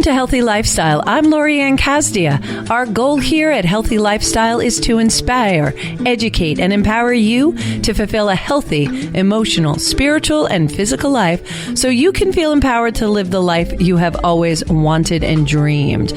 to Healthy Lifestyle. I'm Lori Anne Casdia. Our goal here at Healthy Lifestyle is to inspire, educate, and empower you to fulfill a healthy, emotional, spiritual, and physical life so you can feel empowered to live the life you have always wanted and dreamed.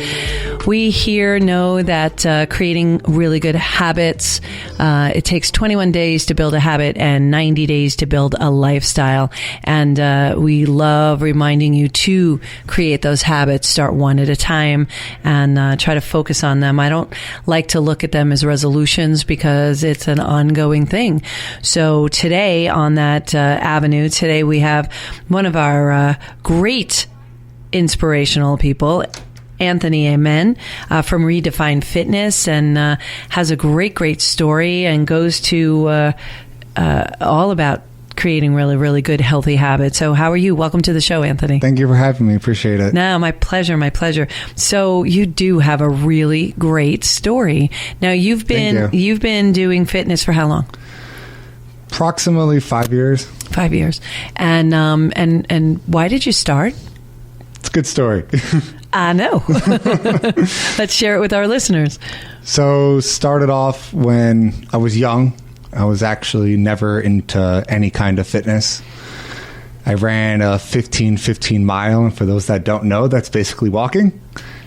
We here know that creating really good habits, it takes 21 days to build a habit and 90 days to build a lifestyle. And we love reminding you to create those habits, start one at a time, and try to focus on them. I don't like to look at them as resolutions because it's an ongoing thing. So today on that avenue, today we have one of our great inspirational people, Anthony Amen, from ReDefine Fitness, and has a great story and goes to all about creating really, really good, healthy habits. So how are you? Welcome to the show, Anthony. Thank you for having me. Appreciate it. No, my pleasure, my pleasure. So you do have a really great story. Now you've been doing fitness for how long? Approximately 5 years. 5 years. And why did you start? It's a good story. I know. Let's share it with our listeners. So started off when I was young. I was actually never into any kind of fitness. I ran a 15 mile, and for those that don't know, that's basically walking.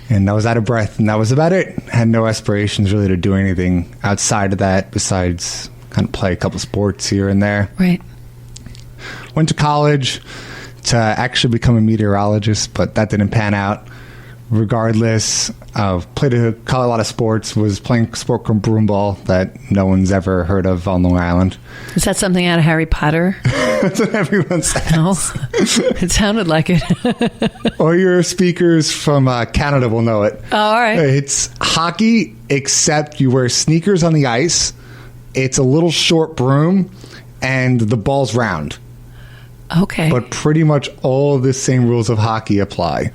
And I was out of breath, and that was about it. I had no aspirations really to do anything outside of that besides kind of play a couple sports here and there. Right. Went to college to actually become a meteorologist, but that didn't pan out. Regardless, played a lot of sports, was playing a sport called broomball that no one's ever heard of on Long Island. Is that something out of Harry Potter? That's what everyone says. No, it sounded like it. All your speakers from Canada will know it. Oh, all right. It's hockey, except you wear sneakers on the ice. It's a little short broom, and the ball's round. Okay. But pretty much all the same rules of hockey apply.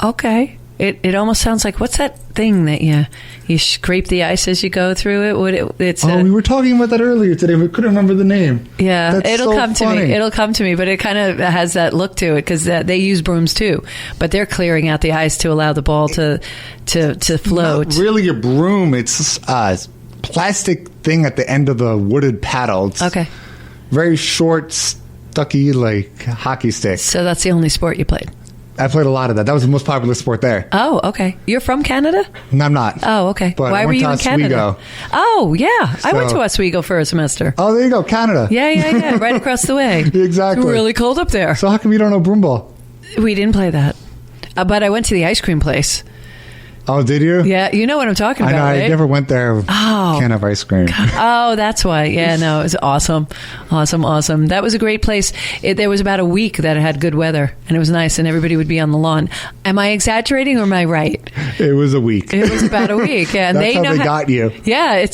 Okay. It almost sounds like, what's that thing that you scrape the ice as you go through it? We were talking about that earlier today, but couldn't remember the name. Yeah, it'll come funny. to me. It'll come to me, but it kind of has that look to it because they use brooms too, but they're clearing out the ice to allow the ball to float. Not really a broom. It's a plastic thing at the end of the wooded paddle. It's okay. Very short, stucky, like hockey stick. So that's the only sport you played? I played a lot of that. That was the most popular sport there. Oh, okay. You're from Canada? No, I'm not. Oh, okay. But why were you in Canada? Oswego. Oh, yeah. I went to Oswego for a semester. Oh, there you go. Canada. Yeah. Right across the way. Exactly. It's really cold up there. So how come you don't know broomball? We didn't play that. But I went to the ice cream place. Oh, did you? Yeah, you know what I'm talking about, I know. right? I never went there. Oh. Can't have ice cream. Oh, that's why. Yeah, no, it was awesome. Awesome. That was a great place. There was about a week that it had good weather, and it was nice, and everybody would be on the lawn. Am I exaggerating or am I right? It was a week. It was about a week. Yeah, and that's how they got you. Yeah,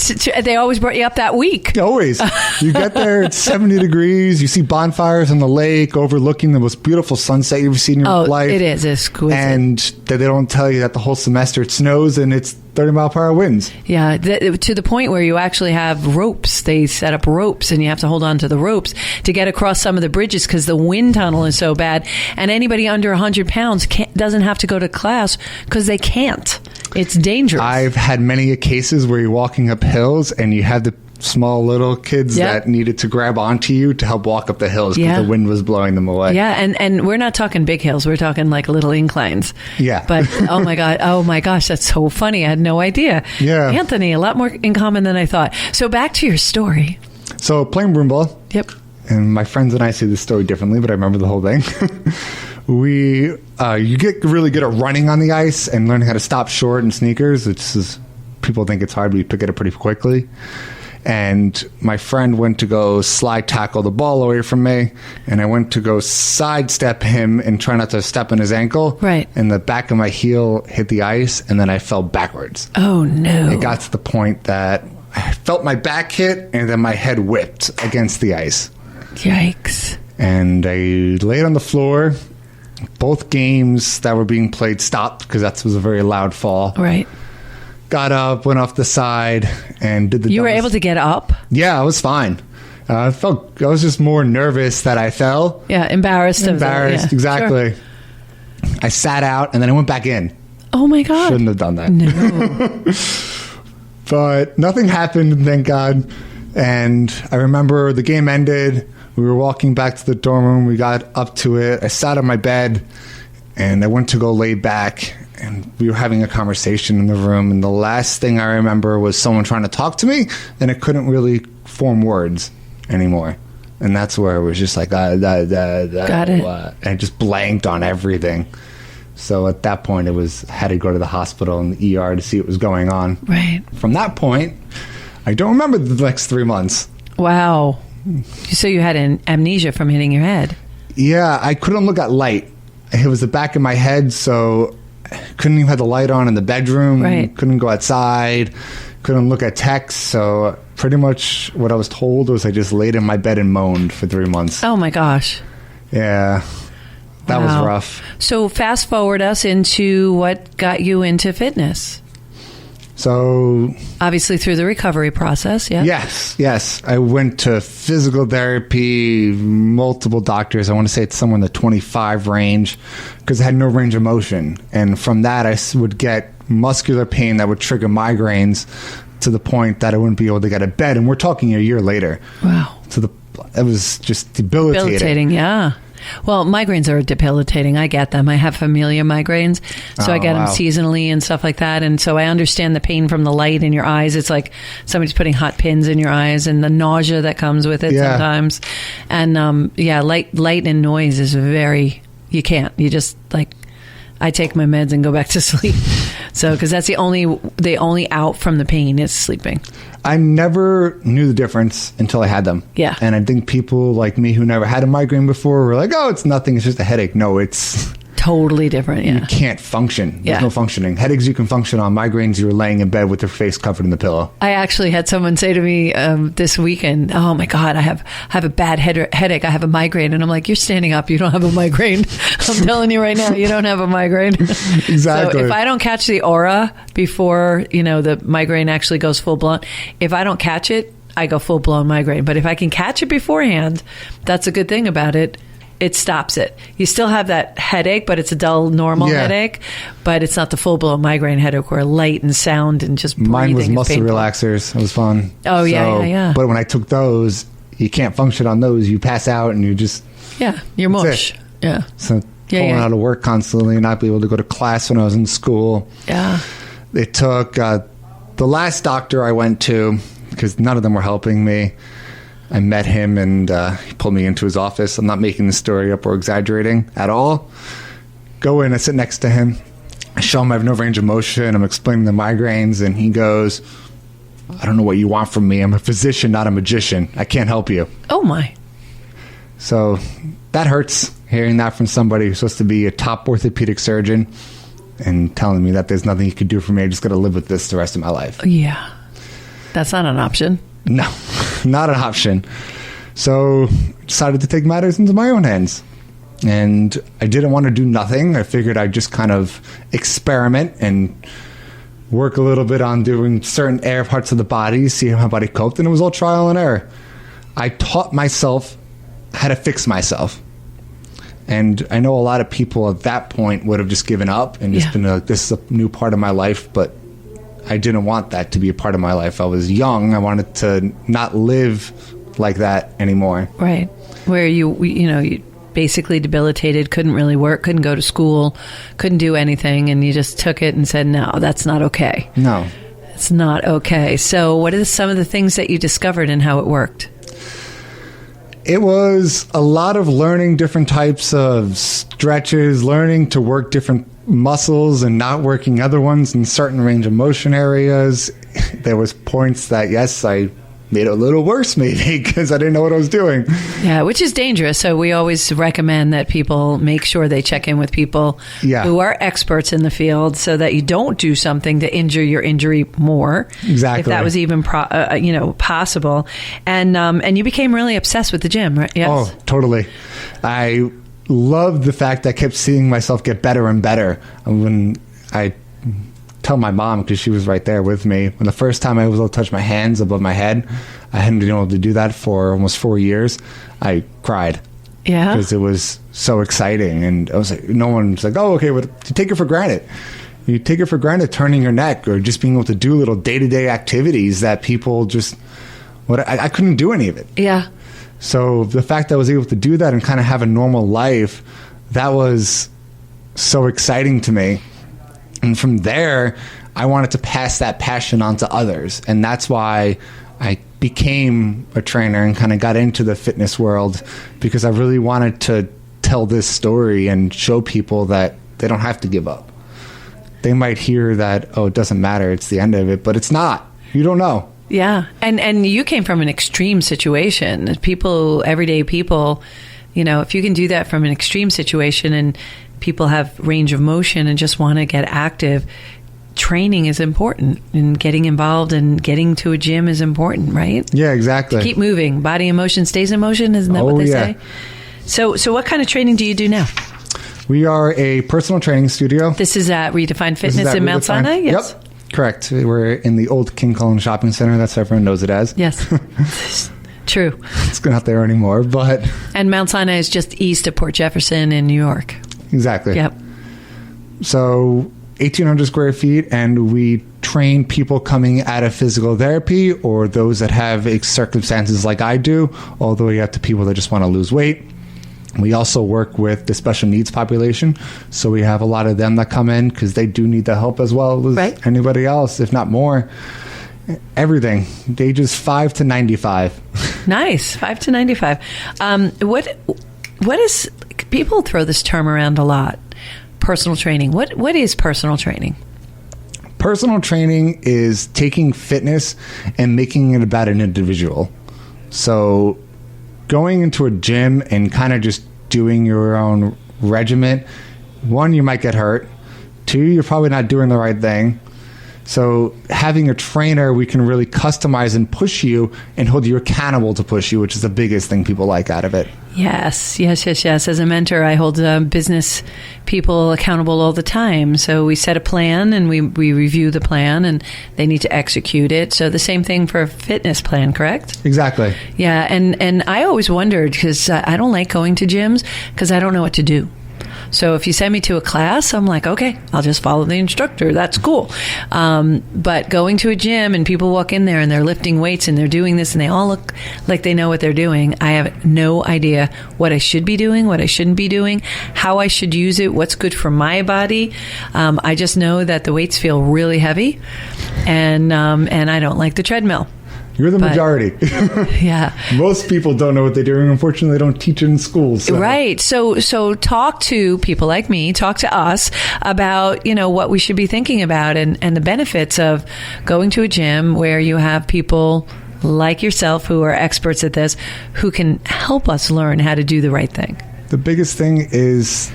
they always brought you up that week. Always. You get there, it's 70 degrees. You see bonfires on the lake overlooking the most beautiful sunset you've ever seen in your life. It is exquisite. And they don't tell you that the whole semester it snows and it's 30-mile-per-hour winds. Yeah, to the point where you actually have ropes. They set up ropes, and you have to hold on to the ropes to get across some of the bridges because the wind tunnel is so bad. And anybody under 100 pounds doesn't have to go to class because they can't. It's dangerous. I've had many cases where you're walking up hills and you have the small little kids that needed to grab onto you to help walk up the hills because the wind was blowing them away. Yeah, and we're not talking big hills. We're talking like little inclines. Yeah. But oh my gosh, that's so funny. I had no idea. Yeah. Anthony, a lot more in common than I thought. So back to your story. So playing broomball. Yep. And my friends and I see this story differently, but I remember the whole thing. You get really good at running on the ice and learning how to stop short in sneakers. People think it's hard, but you pick it up pretty quickly. And my friend went to go slide tackle the ball away from me, and I went to go sidestep him and try not to step on his ankle. Right. And the back of my heel hit the ice, and then I fell backwards. Oh, no. It got to the point that I felt my back hit, and then my head whipped against the ice. Yikes. And I laid on the floor. Both games that were being played stopped because that was a very loud fall. Right. Got up, went off the side, and did the You were able to get up? Yeah, I was fine. I was just more nervous that I fell. Yeah, embarrassed. Exactly. Sure. I sat out, and then I went back in. Oh, my God. Shouldn't have done that. No. But nothing happened, thank God. And I remember the game ended. We were walking back to the dorm room. We got up to it. I sat on my bed, and I went to go lay back. And we were having a conversation in the room. And the last thing I remember was someone trying to talk to me, and I couldn't really form words anymore. And that's where it was just like, got it. And I just blanked on everything. So at that point, had to go to the hospital and the ER to see what was going on. Right. From that point, I don't remember the next 3 months. Wow. So you had an amnesia from hitting your head. Yeah, I couldn't look at light. It was the back of my head, so I couldn't even have the light on in the bedroom. Right. Couldn't go outside. Couldn't look at text. So pretty much what I was told was I just laid in my bed and moaned for 3 months. Oh, my gosh. Yeah. That was rough. So fast forward us into what got you into fitness. So obviously through the recovery process, yeah? Yes. I went to physical therapy, multiple doctors. I want to say it's somewhere in the 25 range because I had no range of motion. And from that, I would get muscular pain that would trigger migraines to the point that I wouldn't be able to get out of bed. And we're talking a year later. Wow. It was just debilitating. Debilitating, yeah. Well, migraines are debilitating. I get them. I have familiar migraines, so I get them seasonally and stuff like that. And so I understand the pain from the light in your eyes. It's like somebody's putting hot pins in your eyes, and the nausea that comes with it sometimes. And light and noise is you can't. You just I take my meds and go back to sleep. So, because that's the only out from the pain is sleeping. I never knew the difference until I had them. Yeah. And I think people like me who never had a migraine before were like, oh, it's nothing. It's just a headache. No, it's totally different. Yeah. You can't function. There's Yeah. no functioning. Headaches you can function on. Migraines, you're laying in bed with your face covered in the pillow. I actually had someone say to me this weekend, oh my God, I have a bad headache. I have a migraine. And I'm like, you're standing up. You don't have a migraine. I'm telling you right now, you don't have a migraine. Exactly. So if I don't catch the aura before, the migraine actually goes full blown, if I don't catch it, I go full blown migraine. But if I can catch it beforehand, that's a good thing about it. It stops it. You still have that headache, but it's a dull, normal headache. But it's not the full-blown migraine headache where light and sound and just breathing. Mine was muscle painful. Relaxers. It was fun. Oh, yeah. But when I took those, you can't function on those. You pass out and you just... Yeah, you're mush. Yeah. So pulling out of work constantly and not be able to go to class when I was in school. Yeah. It took... the last doctor I went to, because none of them were helping me, I met him and he pulled me into his office. I'm not making the story up or exaggerating at all. Go in, I sit next to him. I show him I have no range of motion. I'm explaining the migraines, and he goes, I don't know what you want from me. I'm a physician, not a magician. I can't help you. Oh, my. So that hurts, hearing that from somebody who's supposed to be a top orthopedic surgeon and telling me that there's nothing you can do for me. I just got to live with this the rest of my life. Yeah. That's not an option. No, not an option. So decided to take matters into my own hands. And I didn't want to do nothing. I figured I'd just kind of experiment and work a little bit on doing certain air parts of the body, see how my body coped, and it was all trial and error. I taught myself how to fix myself. And I know a lot of people at that point would have just given up and just been like, this is a new part of my life, but I didn't want that to be a part of my life. I was young. I wanted to not live like that anymore. Right. Where you basically debilitated, couldn't really work, couldn't go to school, couldn't do anything, and you just took it and said, no, that's not okay. No. It's not okay. So what are some of the things that you discovered and how it worked? It was a lot of learning different types of stretches, learning to work different muscles and not working other ones in certain range of motion areas. There was points that, yes, I made it a little worse maybe because I didn't know what I was doing. Yeah, which is dangerous. So we always recommend that people make sure they check in with people who are experts in the field so that you don't do something to injure your injury more. Exactly. If that was even possible. And you became really obsessed with the gym, right? Yes? Oh, totally. I loved the fact that I kept seeing myself get better and better. And when I tell my mom, because she was right there with me, when the first time I was able to touch my hands above my head, I hadn't been able to do that for almost 4 years. I cried. Yeah. Because it was so exciting. And I was like, no one's like, oh, okay, well, you take it for granted. You take it for granted turning your neck or just being able to do little day-to-day activities that people just, I couldn't do any of it. Yeah. So the fact that I was able to do that and kind of have a normal life, that was so exciting to me. And from there, I wanted to pass that passion on to others. And that's why I became a trainer and kind of got into the fitness world, because I really wanted to tell this story and show people that they don't have to give up. They might hear that, oh, it doesn't matter, it's the end of it, but it's not. You don't know. Yeah. And you came from an extreme situation. People, everyday people, if you can do that from an extreme situation and people have range of motion and just want to get active, training is important, and getting involved and getting to a gym is important, right? Yeah, exactly. To keep moving. Body in motion stays in motion. Isn't that what they say? So what kind of training do you do now? We are a personal training studio. This is at ReDefine Fitness in Mount Sinai? Yes. Yep, correct. We're in the old King Cullen Shopping Center. That's what everyone knows it as. Yes. True. It's not there anymore, but... And Mount Sinai is just east of Port Jefferson in New York. Exactly. Yep. So 1,800 square feet, and we train people coming out of physical therapy or those that have circumstances like I do, all the way up to people that just want to lose weight. We also work with the special needs population, so we have a lot of them that come in because they do need the help as well as anybody else, if not more. Everything, ages 5 to 95. Nice, 5 to 95. What is, people throw this term around a lot, personal training. What is personal training? Personal training is taking fitness and making it about an individual. So going into a gym and kind of just doing your own regimen, one, you might get hurt. Two, you're probably not doing the right thing. So having a trainer, we can really customize and push you and hold you accountable to push you, which is the biggest thing people like out of it. Yes. As a mentor, I hold business people accountable all the time. So we set a plan and we review the plan and they need to execute it. So the same thing for a fitness plan, correct? Exactly. Yeah. And I always wondered, because I don't like going to gyms because I don't know what to do. So if you send me to a class, I'm like, okay, I'll just follow the instructor. That's cool. But going to a gym and people walk in there and they're lifting weights and they're doing this and they all look like they know what they're doing. I have no idea what I should be doing, what I shouldn't be doing, how I should use it, what's good for my body. I just know that the weights feel really heavy and I don't like the treadmill. You're the majority. Yeah. Most people don't know what they're doing. Unfortunately, they don't teach it in schools. So. Right. So talk to people like me, talk to us about, what we should be thinking about and the benefits of going to a gym where you have people like yourself who are experts at this, who can help us learn how to do the right thing. The biggest thing is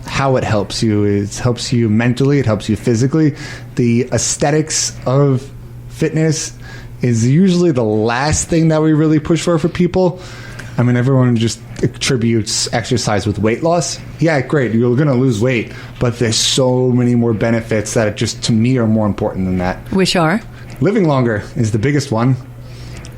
how it helps you. It helps you mentally. It helps you physically. The aesthetics of fitness is usually the last thing that we really push for people. I mean, everyone just attributes exercise with weight loss. Yeah, great, you're going to lose weight, but there's so many more benefits that just, to me, are more important than that. Which are? Living longer is the biggest one.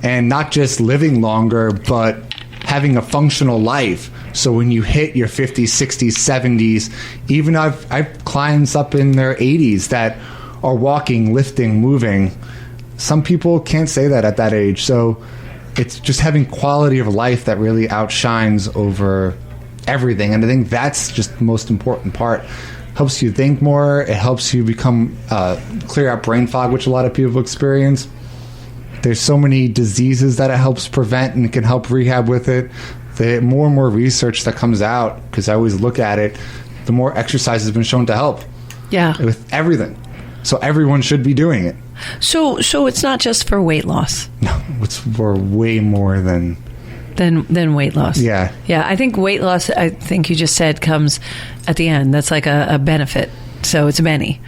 And not just living longer, but having a functional life. So when you hit your 50s, 60s, 70s, even I've clients up in their 80s that are walking, lifting, moving. Some people can't say that at that age. So it's just having quality of life that really outshines over everything. And I think that's just the most important part. Helps you think more. It helps you become clear out brain fog, which a lot of people experience. There's so many diseases that it helps prevent and it can help rehab with it. The more and more research that comes out, because I always look at it, the more exercise has been shown to help. Yeah. With everything. So everyone should be doing it. So it's not just for weight loss. No, it's for way more than weight loss. Yeah. Yeah, I think weight loss, I think you just said, comes at the end. That's like a benefit. So it's a Benny.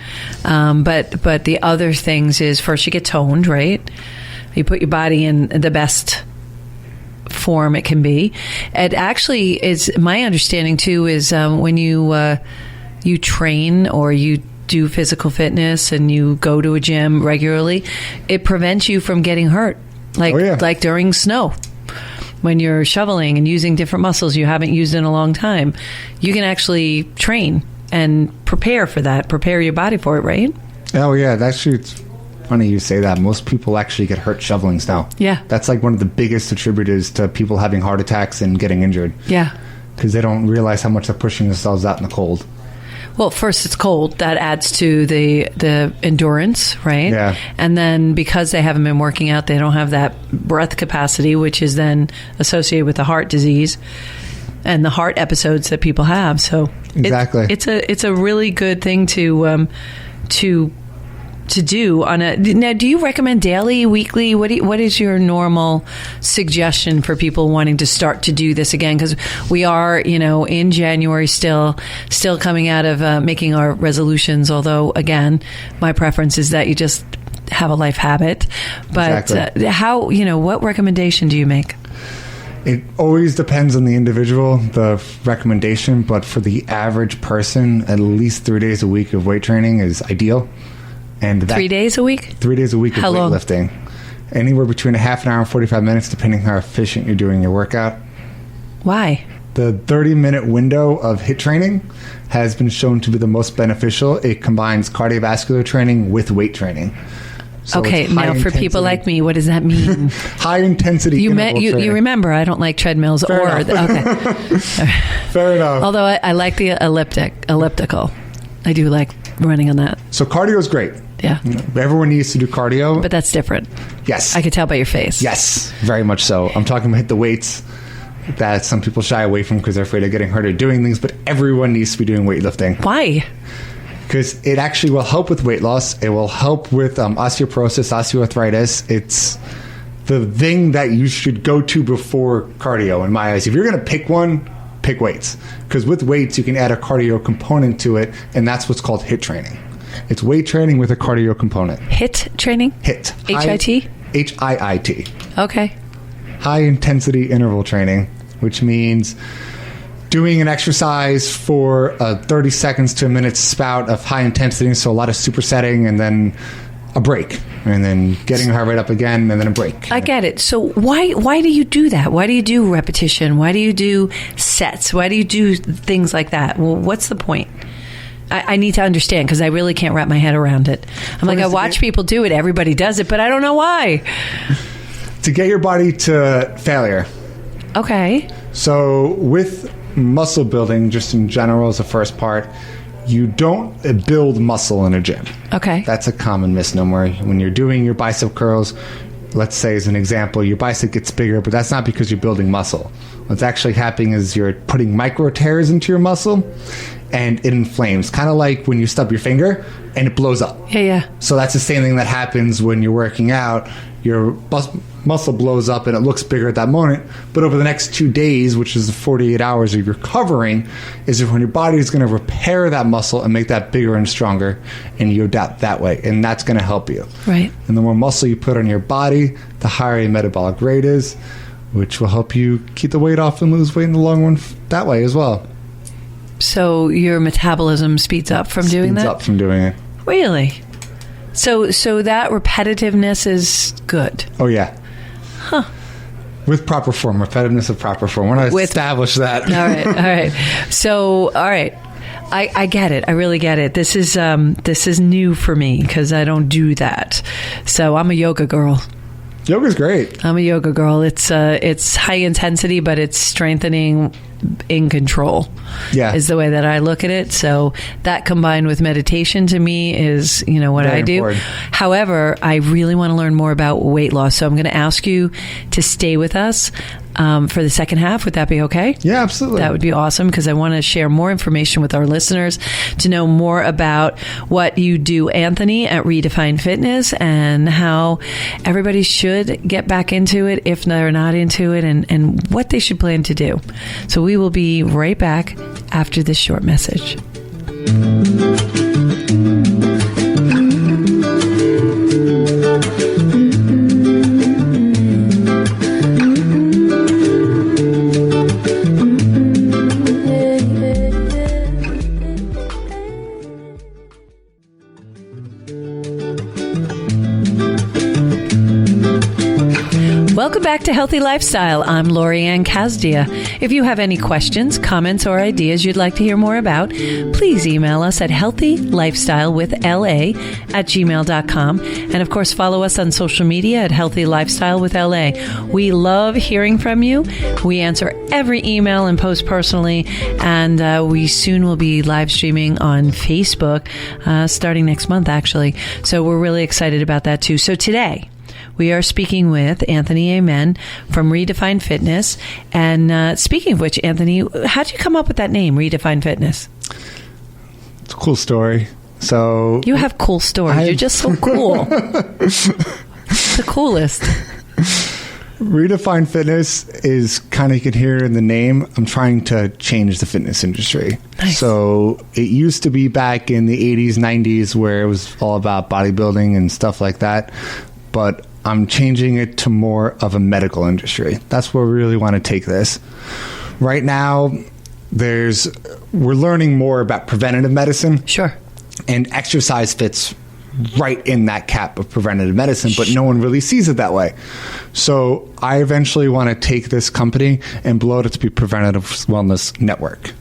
But the other things is, first you get toned, right? You put your body in the best form it can be. It actually is, my understanding too, is when you train or you do physical fitness and you go to a gym regularly, it prevents you from getting hurt, like during snow. when you're shoveling and using different muscles you haven't used in a long time, you can actually train and prepare for that, prepare your body for it, right? Oh, yeah. It's funny you say that. Most people actually get hurt shoveling snow. Yeah. That's like one of the biggest attributors to people having heart attacks and getting injured. Yeah. Because they don't realize how much they're pushing themselves out in the cold. Well, first it's cold. That adds to the endurance, right? Yeah. And then because they haven't been working out, they don't have that breath capacity, which is then associated with the heart disease and the heart episodes that people have. So exactly, it's a really good thing to do on a. Now, do you recommend daily, weekly? What is your normal suggestion for people wanting to start to do this again? Because we are, in January still coming out of making our resolutions. Although, again, my preference is that you just have a life habit. But exactly. What recommendation do you make? It always depends on the individual, the recommendation. But for the average person, at least 3 days a week of weight training is ideal. And 3 days a week? 3 days a week of How long? weightlifting. Anywhere between a half an hour and 45 minutes, depending how efficient you're doing your workout. Why? The 30-minute window of HIIT training has been shown to be the most beneficial. It combines cardiovascular training with weight training. So okay, now for people like me, what does that mean? High intensity. You remember I don't like treadmills. Fair enough. Okay. Fair enough. Although I like the elliptical. I do like running on that. So cardio is great. Yeah. Everyone needs to do cardio. But that's different. Yes. I could tell by your face. Yes, very much so. I'm talking about hit the weights that some people shy away from because they're afraid of getting hurt or doing things, but everyone needs to be doing weightlifting. Why? Because it actually will help with weight loss. It will help with osteoporosis, osteoarthritis. It's the thing that you should go to before cardio, in my eyes. If you're going to pick one, pick weights. Because with weights, you can add a cardio component to it, and that's what's called HIIT training. It's weight training with a cardio component. HIIT training? HIIT. H-I-T? H-I-I-T. Okay. High intensity interval training, which means doing an exercise for 30 seconds to a minute spout of high intensity, so a lot of supersetting, and then a break, and then getting your heart rate up again, and then a break. I get it. So why do you do that? Why do you do repetition? Why do you do sets? Why do you do things like that? Well, what's the point? I need to understand, because I really can't wrap my head around it. I watch people do it. Everybody does it, but I don't know why. To get your body to failure. Okay. So with muscle building, just in general as the first part, you don't build muscle in a gym. Okay. That's a common misnomer. When you're doing your bicep curls, let's say as an example, your bicep gets bigger, but that's not because you're building muscle. What's actually happening is you're putting micro tears into your muscle, and it inflames. Kind of like when you stub your finger and it blows up. Yeah. So that's the same thing that happens when you're working out. Your muscle blows up and it looks bigger at that moment. But over the next 2 days, which is the 48 hours of recovering, is when your body is going to repair that muscle and make that bigger and stronger, and you adapt that way. And that's going to help you. Right. And the more muscle you put on your body, the higher your metabolic rate is, which will help you keep the weight off and lose weight in the long run that way as well. So your metabolism speeds up from doing that? Speeds up from doing it. Really? So that repetitiveness is good? Oh, yeah. Huh. With proper form. Repetitiveness of proper form. We're going to establish that. All right. So, all right. I get it. I really get it. This is new for me because I don't do that. So I'm a yoga girl. Yoga's great. I'm a yoga girl. It's high intensity, but it's strengthening in control. Yeah, is the way that I look at it. So that combined with meditation to me is what very I do. Important. However, I really want to learn more about weight loss. So I'm going to ask you to stay with us for the second half. Would that be okay? Yeah, absolutely. That would be awesome because I want to share more information with our listeners to know more about what you do, Anthony, at ReDefine Fitness, and how everybody should get back into it if they're not into it, and what they should plan to do. So we will be right back after this short message. Welcome back to Healthy Lifestyle. I'm Lori Anne Casdia. If you have any questions, comments, or ideas you'd like to hear more about, please email us at healthylifestylewithla@gmail.com. And of course, follow us on social media at Healthy Lifestyle with LA. We love hearing from you. We answer every email and post personally. And we soon will be live streaming on Facebook starting next month, actually. So we're really excited about that too. So today, we are speaking with Anthony Amen from ReDefine Fitness. And speaking of which, Anthony, how'd you come up with that name, ReDefine Fitness? It's a cool story. So you have cool stories. You're just so cool. The coolest. ReDefine Fitness is kind of, you can hear in the name, I'm trying to change the fitness industry. Nice. So it used to be back in the 80s, 90s, where it was all about bodybuilding and stuff like that. But I'm changing it to more of a medical industry. That's where we really want to take this. Right now, we're learning more about preventative medicine. Sure. And exercise fits right in that cap of preventative medicine, but no one really sees it that way. So I eventually want to take this company and blow it up to be Preventative Wellness Network,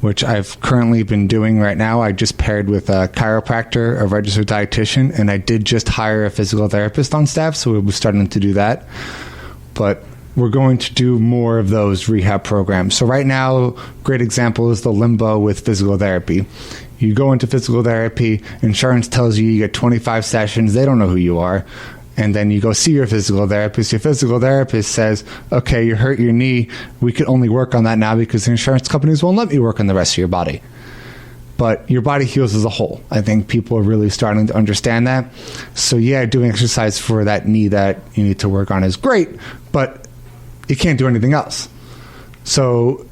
which I've currently been doing right now. I just paired with a chiropractor, a registered dietitian, and I did just hire a physical therapist on staff, so we're starting to do that. But we're going to do more of those rehab programs. So right now, great example is the limbo with physical therapy. You go into physical therapy, insurance tells you get 25 sessions, they don't know who you are. And then you go see your physical therapist. Your physical therapist says, okay, you hurt your knee. We can only work on that now because the insurance companies won't let me work on the rest of your body. But your body heals as a whole. I think people are really starting to understand that. So yeah, doing exercise for that knee that you need to work on is great, but you can't do anything else. So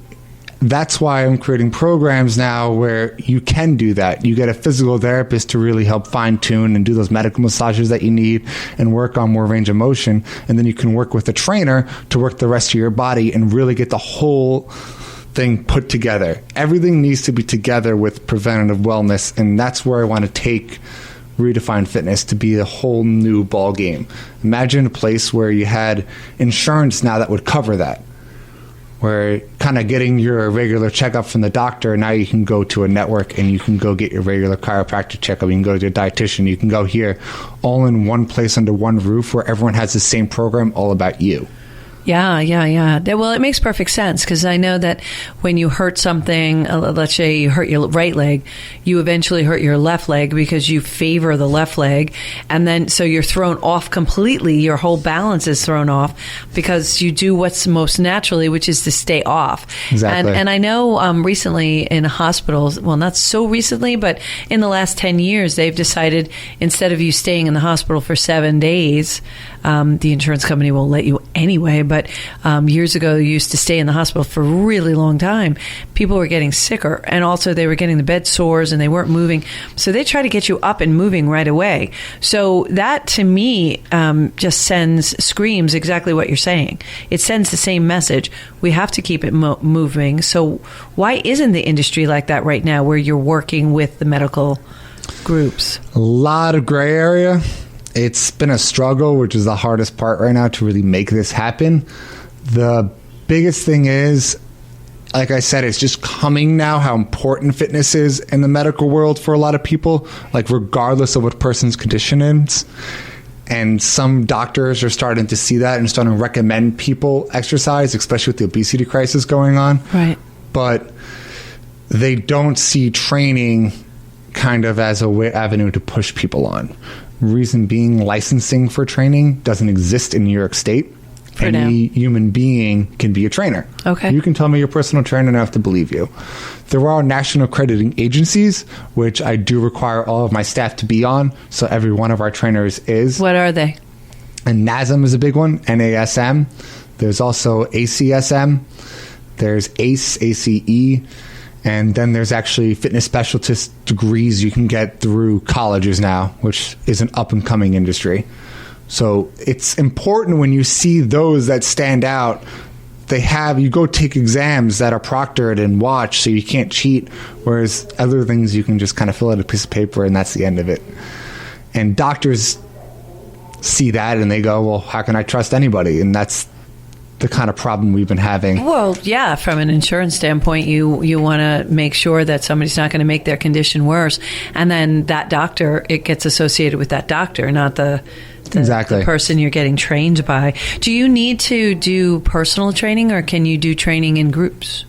that's why I'm creating programs now where you can do that. You get a physical therapist to really help fine-tune and do those medical massages that you need and work on more range of motion. And then you can work with a trainer to work the rest of your body and really get the whole thing put together. Everything needs to be together with preventative wellness, and that's where I want to take ReDefine Fitness to be a whole new ball game. Imagine a place where you had insurance now that would cover that, where kind of getting your regular checkup from the doctor, now you can go to a network and you can go get your regular chiropractic checkup. You can go to your dietitian. You can go here, all in one place under one roof where everyone has the same program all about you. Yeah. Well, it makes perfect sense because I know that when you hurt something, let's say you hurt your right leg, you eventually hurt your left leg because you favor the left leg. And then so you're thrown off completely. Your whole balance is thrown off because you do what's most naturally, which is to stay off. Exactly. And I know recently in hospitals, well, not so recently, but in the last 10 years, they've decided instead of you staying in the hospital for 7 days, the insurance company will let you anyway. But years ago, you used to stay in the hospital for a really long time. People were getting sicker, and also they were getting the bed sores, and they weren't moving. So they try to get you up and moving right away. So that, to me, just screams exactly what you're saying. It sends the same message. We have to keep it moving. So why isn't the industry like that right now, where you're working with the medical groups? A lot of gray area. It's been a struggle, which is the hardest part right now to really make this happen. The biggest thing is, like I said, it's just coming now how important fitness is in the medical world for a lot of people, like regardless of what person's condition is. And some doctors are starting to see that and starting to recommend people exercise, especially with the obesity crisis going on. Right. But they don't see training kind of as a avenue to push people on. Reason being, licensing for training doesn't exist in New York State. For Any now. human being can be a trainer. Okay. You can tell me you're a personal trainer and I have to believe you. There are national accrediting agencies, which I do require all of my staff to be on, so every one of our trainers is. What are they? And NASM is a big one, NASM. There's also ACSM. There's ACE, ACE. And then there's actually fitness specialist degrees you can get through colleges now, which is an up-and-coming industry. So it's important when you see those that stand out. You go take exams that are proctored and watched, so you can't cheat, whereas other things you can just kind of fill out a piece of paper and that's the end of it. And doctors, see that and they go, well, how can I trust anybody? And that's the kind of problem we've been having. Well, yeah, from an insurance standpoint, you want to make sure that somebody's not going to make their condition worse. And then that doctor, it gets associated with that doctor, not the person you're getting trained by. Do you need to do personal training, or can you do training in groups?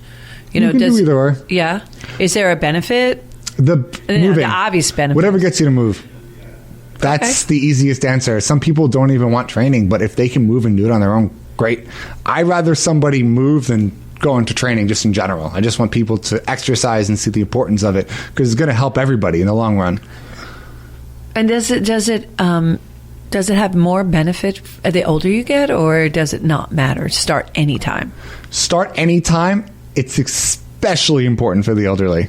You can do either or. Yeah. Is there a benefit? Moving. The obvious benefit. Whatever gets you to move. That's the easiest answer. Some people don't even want training, but if they can move and do it on their own, great. I'd rather somebody move than go into training just in general. I just want people to exercise and see the importance of it, because it's going to help everybody in the long run. And does it have more benefit the older you get, or does it not matter? Start anytime. Start anytime. It's especially important for the elderly.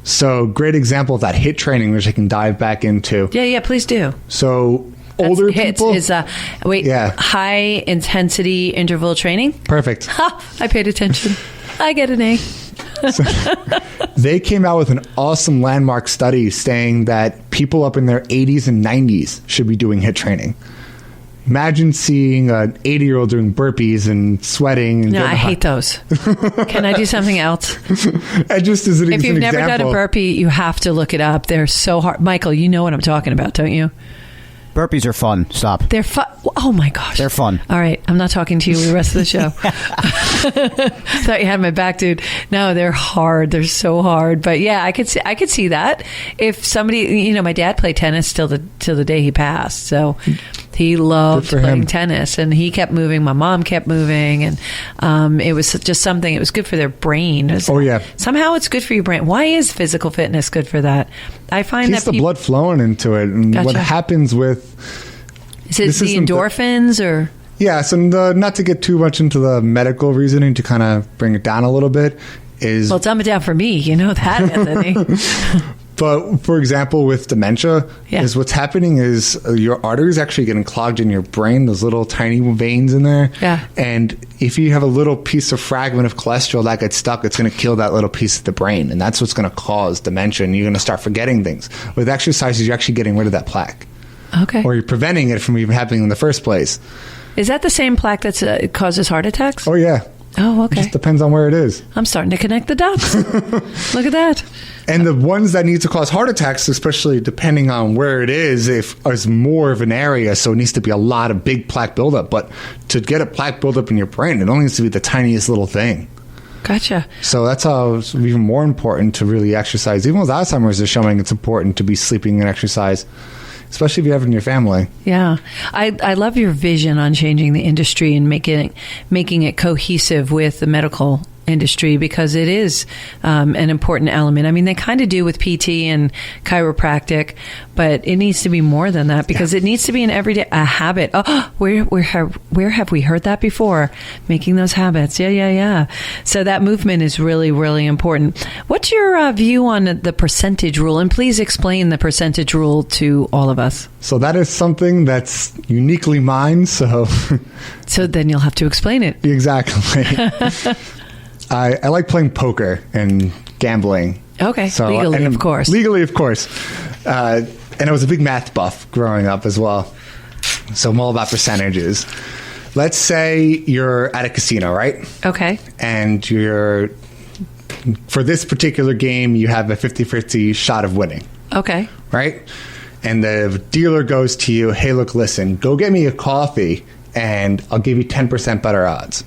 So, great example of that HIIT training, which I can dive back into. Yeah, please do. So, older people is high intensity interval training. Perfect. I paid attention. I get an A. So, they came out with an awesome landmark study saying that people up in their 80s and 90s should be doing HIIT training. Imagine seeing an 80-year-old doing burpees and sweating. No, I hate those. Can I do something else? Just as if you've never done a burpee, you have to look it up. They're so hard. Michael, you know what I'm talking about, don't you? Burpees are fun. Stop. They're fun. Oh, my gosh. They're fun. All right. I'm not talking to you the rest of the show. Thought you had my back, dude. No, they're hard. They're so hard. But, yeah, I could see that. If somebody, my dad played tennis till the day he passed. So he loved playing tennis. And he kept moving. My mom kept moving. And it was just something. It was good for their brain. Somehow it's good for your brain. Why is physical fitness good for that? I find keeps the blood flowing into it. And what happens with... Is it the endorphins or? Yeah, so not to get too much into the medical reasoning, to kind of bring it down a little bit, is... Well, dumb it down for me. You know that, Anthony. But, for example, with dementia, is what's happening is your arteries actually getting clogged in your brain, those little tiny veins in there. Yeah. And if you have a little piece of fragment of cholesterol that gets stuck, it's going to kill that little piece of the brain. And that's what's going to cause dementia. And you're going to start forgetting things. With exercises, you're actually getting rid of that plaque. Okay. Or you're preventing it from even happening in the first place. Is that the same plaque that causes heart attacks? Oh, yeah. Oh, okay. It just depends on where it is. I'm starting to connect the dots. Look at that. And the ones that need to cause heart attacks, especially depending on where it is more of an area, so it needs to be a lot of big plaque buildup. But to get a plaque buildup in your brain, it only needs to be the tiniest little thing. Gotcha. So that's how it's even more important to really exercise. Even with Alzheimer's, they're showing it's important to be sleeping and exercise, especially if you have it in your family. Yeah. I love your vision on changing the industry and making it cohesive with the medical industry, because it is an important element. I mean, they kind of do with PT and chiropractic, but it needs to be more than that, because it needs to be an everyday habit. Oh, where have we heard that before? Making those habits. Yeah. So that movement is really, really important. What's your view on the percentage rule? And please explain the percentage rule to all of us. So that is something that's uniquely mine. So then you'll have to explain it. Exactly. I like playing poker and gambling. Okay, so, legally, of course. Legally, of course. And I was a big math buff growing up as well. So I'm all about percentages. Let's say you're at a casino, right? Okay. And for this particular game, you have a 50-50 shot of winning. Okay. Right? And the dealer goes to you, hey, look, listen, go get me a coffee and I'll give you 10% better odds.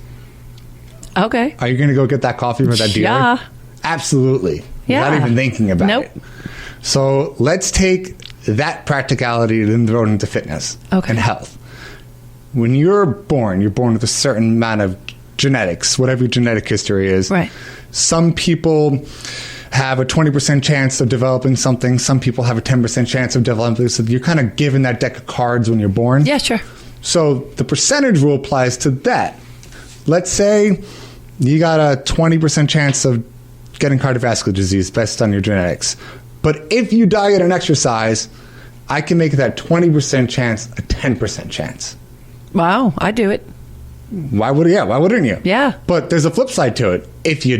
Okay. Are you going to go get that coffee from that dealer? Yeah. Absolutely. Yeah. Not even thinking about it. So let's take that practicality and throw it into fitness and health. When you're born with a certain amount of genetics, whatever your genetic history is. Right. Some people have a 20% chance of developing something. Some people have a 10% chance of developing. So you're kind of given that deck of cards when you're born. Yeah, sure. So the percentage rule applies to that. Let's say you got a 20% chance of getting cardiovascular disease based on your genetics. But if you diet and exercise, I can make that 20% chance a 10% chance. Wow, I'd do it. Why wouldn't you? Yeah. But there's a flip side to it. If you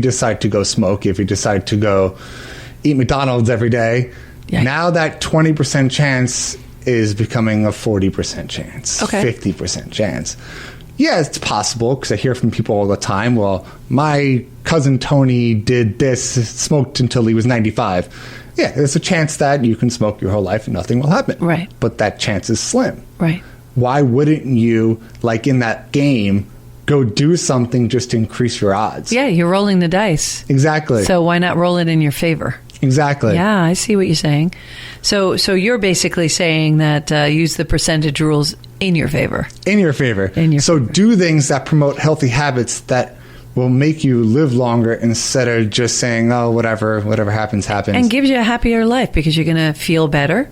decide to go smoke, if you decide to go eat McDonald's every day, now that 20% chance is becoming a 40% chance, Okay. 50% chance. Yeah, it's possible because I hear from people all the time, well, my cousin Tony did this, smoked until he was 95. Yeah, there's a chance that you can smoke your whole life and nothing will happen. Right. But that chance is slim. Right. Why wouldn't you, like in that game, go do something just to increase your odds? Yeah, you're rolling the dice. Exactly. So why not roll it in your favor? Exactly. Yeah, I see what you're saying. So you're basically saying that use the percentage rules in your favor. In your favor. So do things that promote healthy habits that will make you live longer instead of just saying, oh, whatever happens, happens. And gives you a happier life because you're going to feel better.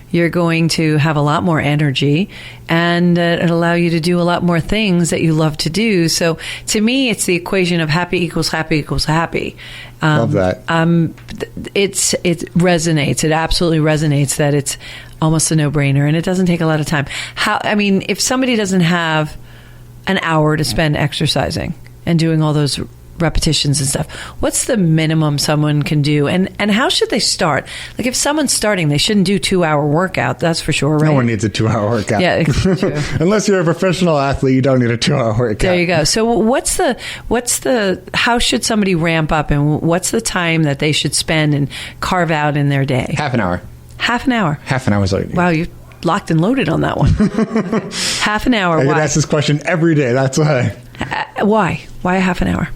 You're going to have a lot more energy, and it'll allow you to do a lot more things that you love to do. So to me, it's the equation of happy equals happy equals happy. Love that. It resonates. It absolutely resonates that it's almost a no-brainer, and it doesn't take a lot of time. If somebody doesn't have an hour to spend exercising and doing all those repetitions and stuff, what's the minimum someone can do, and how should they start? Like if someone's starting, they shouldn't do 2-hour workout, that's for sure, right? No one needs a 2-hour workout. Yeah, true. Unless you're a professional athlete, you don't need a 2-hour workout. There you go. So what's the how should somebody ramp up, and what's the time that they should spend and carve out in their day? Half an hour. Half an hour. Half an hour is all you need. Wow, you locked and loaded on that one. Okay. Half an hour. I Why? get asked this question every day. That's why. Why a half an hour?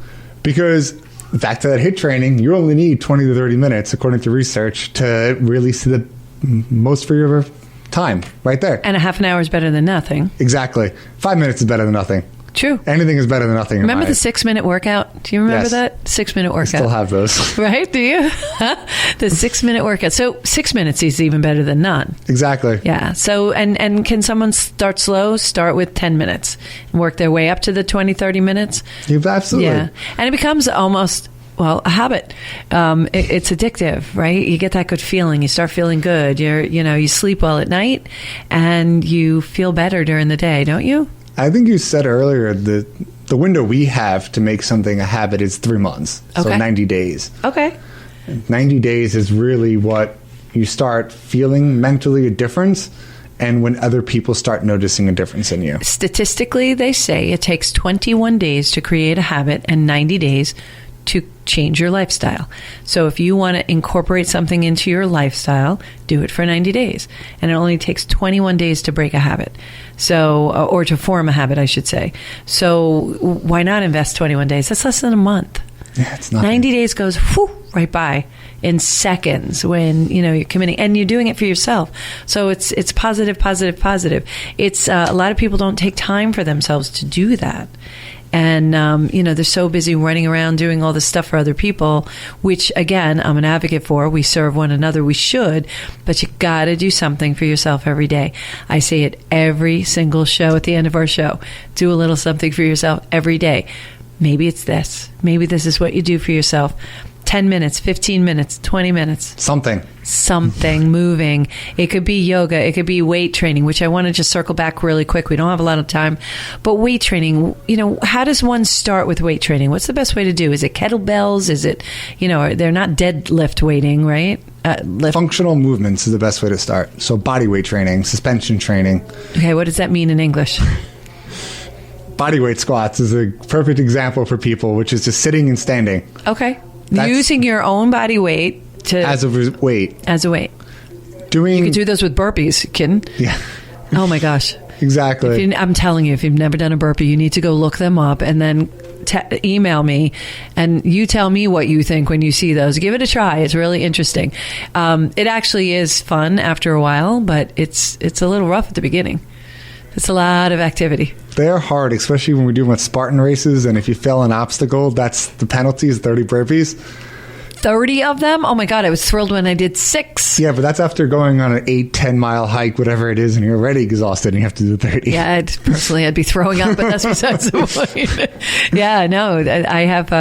Because back to that HIIT training, you only need 20 to 30 minutes, according to research, to really see the most for your time right there. And a half an hour is better than nothing. Exactly. 5 minutes is better than nothing. True. Anything is better than nothing. Remember the 6-minute workout? Do you remember that? 6-minute workout. I still have those. Right? Do you? The 6-minute workout. So 6 minutes is even better than none. Exactly. Yeah. So, and can someone start slow? Start with 10 minutes and work their way up to the 20, 30 minutes? Absolutely. Yeah. And it becomes almost, a habit. It's addictive, right? You get that good feeling. You start feeling good. You sleep well at night and you feel better during the day, don't you? I think you said earlier the window we have to make something a habit is 3 months. Okay. So 90 days. Okay. 90 days is really what you start feeling mentally a difference, and when other people start noticing a difference in you. Statistically, they say it takes 21 days to create a habit and 90 days to change your lifestyle. So if you want to incorporate something into your lifestyle, do it for 90 days. And it only takes 21 days to break a habit. So, or to form a habit, I should say. So why not invest 21 days? That's less than a month. Yeah, it's nothing. 90 days goes right by in seconds when you're committing, and you're doing it for yourself. So it's positive. It's a lot of people don't take time for themselves to do that. And, they're so busy running around doing all this stuff for other people, which, again, I'm an advocate for. We serve one another. We should. But you got to do something for yourself every day. I say it every single show at the end of our show. Do a little something for yourself every day. Maybe it's this. Maybe this is what you do for yourself. 10 minutes, 15 minutes, 20 minutes. Something moving. It could be yoga. It could be weight training, which I want to just circle back really quick. We don't have a lot of time. But weight training, how does one start with weight training? What's the best way to do? Is it kettlebells? Is it, they're not deadlift weighting, right? Functional movements is the best way to start. So body weight training, suspension training. Okay, what does that mean in English? Bodyweight squats is a perfect example for people, which is just sitting and standing. Okay. Using your own body weight as a weight. You could do those with burpees, kidding? Yeah. Oh my gosh. Exactly. I'm telling you, if you've never done a burpee, you need to go look them up and then email me and you tell me what you think when you see those. Give it a try. It's really interesting. It actually is fun after a while, but it's a little rough at the beginning. It's a lot of activity. They're hard, especially when we do them at Spartan races. And if you fail an obstacle, that's the penalty is 30 burpees. 30 of them? Oh my God, I was thrilled when I did 6. Yeah, but that's after going on an 8-10 mile hike, whatever it is, and you're already exhausted and you have to do 30. Yeah, I'd be throwing up, but that's besides the point. Yeah, no, I have,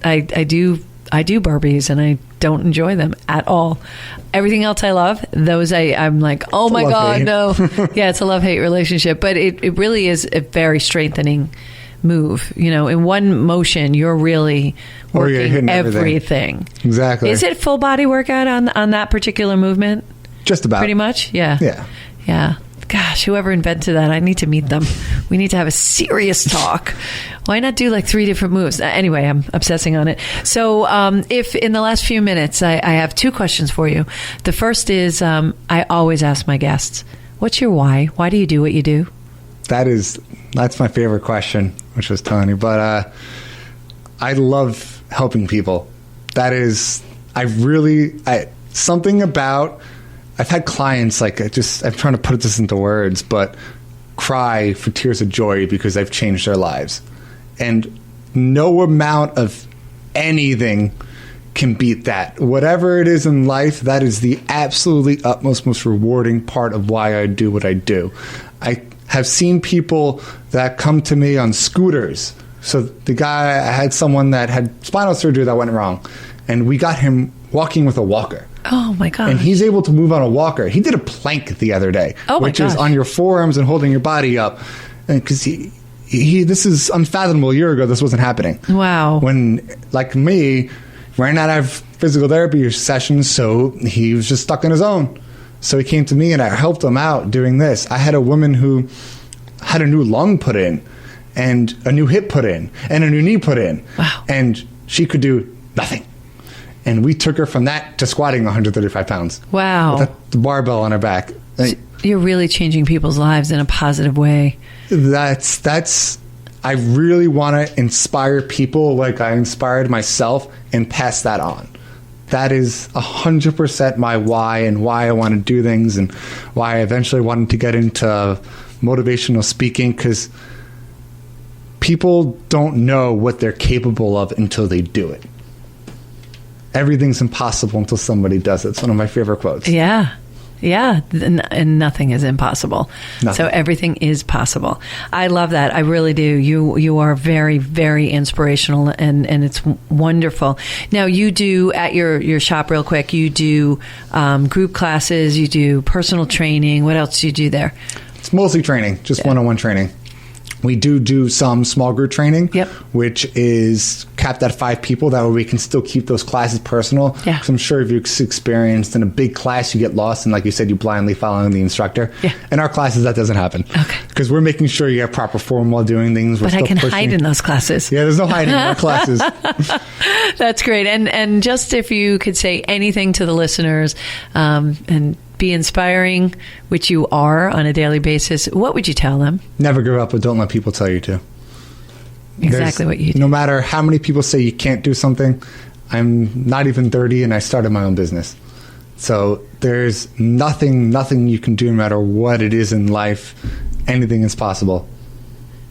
I do burpees and I don't enjoy them at all. Everything else I love, those I'm like, oh my God, no. Yeah, it's a love-hate relationship, but it really is a very strengthening move. In one motion, you're really working everything. Exactly. Is it full body workout on that particular movement? Just about. Pretty much? Yeah. Yeah. Yeah. Gosh, whoever invented that, I need to meet them. We need to have a serious talk. Why not do like 3 different moves? Anyway, I'm obsessing on it. So if in the last few minutes, I have 2 questions for you. The first is I always ask my guests, what's your why? Why do you do what you do? That's my favorite question, which was Tony. But I love helping people. That is, something about... I've had clients, I'm trying to put this into words, but cry for tears of joy because I've changed their lives. And no amount of anything can beat that. Whatever it is in life, that is the absolutely utmost, most rewarding part of why I do what I do. I have seen people that come to me on scooters. So I had someone that had spinal surgery that went wrong, and we got him walking with a walker. Oh, my God. And he's able to move on a walker. He did a plank the other day, which is on your forearms and holding your body up. Because this is unfathomable. A year ago, this wasn't happening. Wow. When, like me, ran out of physical therapy sessions, so he was just stuck on his own. So he came to me, and I helped him out doing this. I had a woman who had a new lung put in, and a new hip put in, and a new knee put in. Wow. And she could do nothing. And we took her from that to squatting 135 pounds. Wow. With the barbell on her back. You're really changing people's lives in a positive way. I really want to inspire people like I inspired myself and pass that on. That is 100% my why, and why I want to do things, and why I eventually wanted to get into motivational speaking, because people don't know what they're capable of until they do it. Everything's impossible until somebody does it. It's one of my favorite quotes. Yeah. Yeah. And nothing is impossible. Nothing. So everything is possible. I love that. I really do. You are very, very inspirational, and it's wonderful. Now, you do at your shop, real quick, you do group classes, you do personal training. What else do you do there? It's mostly training, just one-on-one training. We do some small group training, which is capped at 5 people. That way we can still keep those classes personal. Yeah. Because I'm sure if you've experienced in a big class, you get lost, and like you said, you blindly following the instructor. Yeah. In our classes, that doesn't happen. Okay. Because we're making sure you have proper form while doing things. But I can hide in those classes. Yeah, there's no hiding in our classes. That's great. And just if you could say anything to the listeners, and be inspiring, which you are on a daily basis, what would you tell them? Never give up, but don't let people tell you to. Exactly what you do. No matter how many people say you can't do something, I'm not even 30 and I started my own business. So there's nothing you can do, no matter what it is in life. Anything is possible,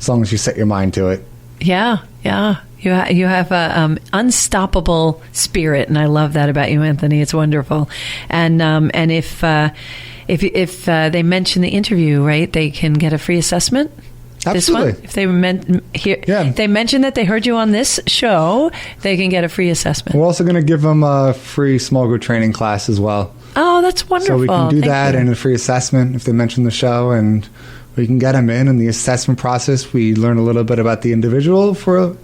as long as you set your mind to it. Yeah. You have a unstoppable spirit, and I love that about you, Anthony. It's wonderful. And if they mention the interview, right, they can get a free assessment. Absolutely. This one, if they mention that they heard you on this show, they can get a free assessment. We're also going to give them a free small group training class as well. Oh, that's wonderful. So we can do that and a free assessment if they mention the show, and we can get them in the assessment process. We learn a little bit about the individual for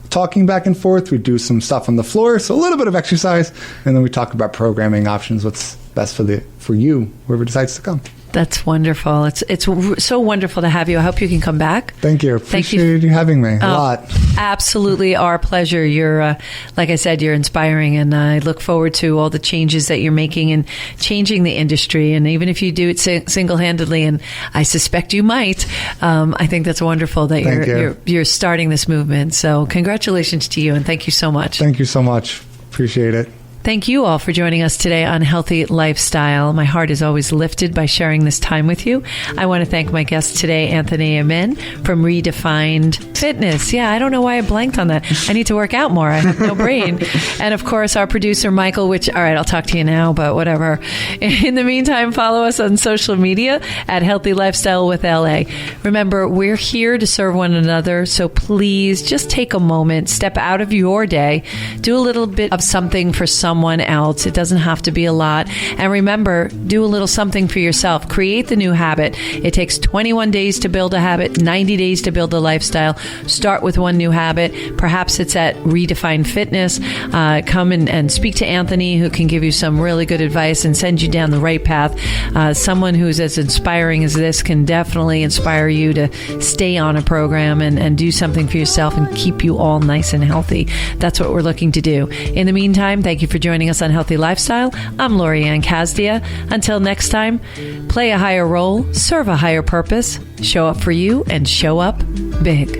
talking back and forth. We do some stuff on the floor, so a little bit of exercise, and then we talk about programming options, what's best for you, whoever decides to come. That's wonderful. It's so wonderful to have you. I hope you can come back. Thank you. Appreciate you having me a lot. Absolutely our pleasure. You're, like I said, you're inspiring, and I look forward to all the changes that you're making and changing the industry. And even if you do it single-handedly, and I suspect you might, I think that's wonderful that you're starting this movement. So congratulations to you, and thank you so much. Thank you so much. Appreciate it. Thank you all for joining us today on Healthy Lifestyle. My heart is always lifted by sharing this time with you. I want to thank my guest today, Anthony Amen from ReDefine Fitness. Yeah, I don't know why I blanked on that. I need to work out more. I have no brain. And of course, our producer, Michael, all right, I'll talk to you now, but whatever. In the meantime, follow us on social media at Healthy Lifestyle with LA. Remember, we're here to serve one another, so please just take a moment, step out of your day, do a little bit of something for someone someone else. It doesn't have to be a lot. And remember, do a little something for yourself. Create the new habit. It takes 21 days to build a habit, 90 days to build a lifestyle. Start with one new habit. Perhaps it's at ReDefine Fitness. Come and speak to Anthony, who can give you some really good advice and send you down the right path. Someone who's as inspiring as this can definitely inspire you to stay on a program and do something for yourself and keep you all nice and healthy. That's what we're looking to do. In the meantime, thank you for joining us on Healthy Lifestyle. I'm Lori Anne Casdia. Until next time, play a higher role, serve a higher purpose, show up for you, and show up big.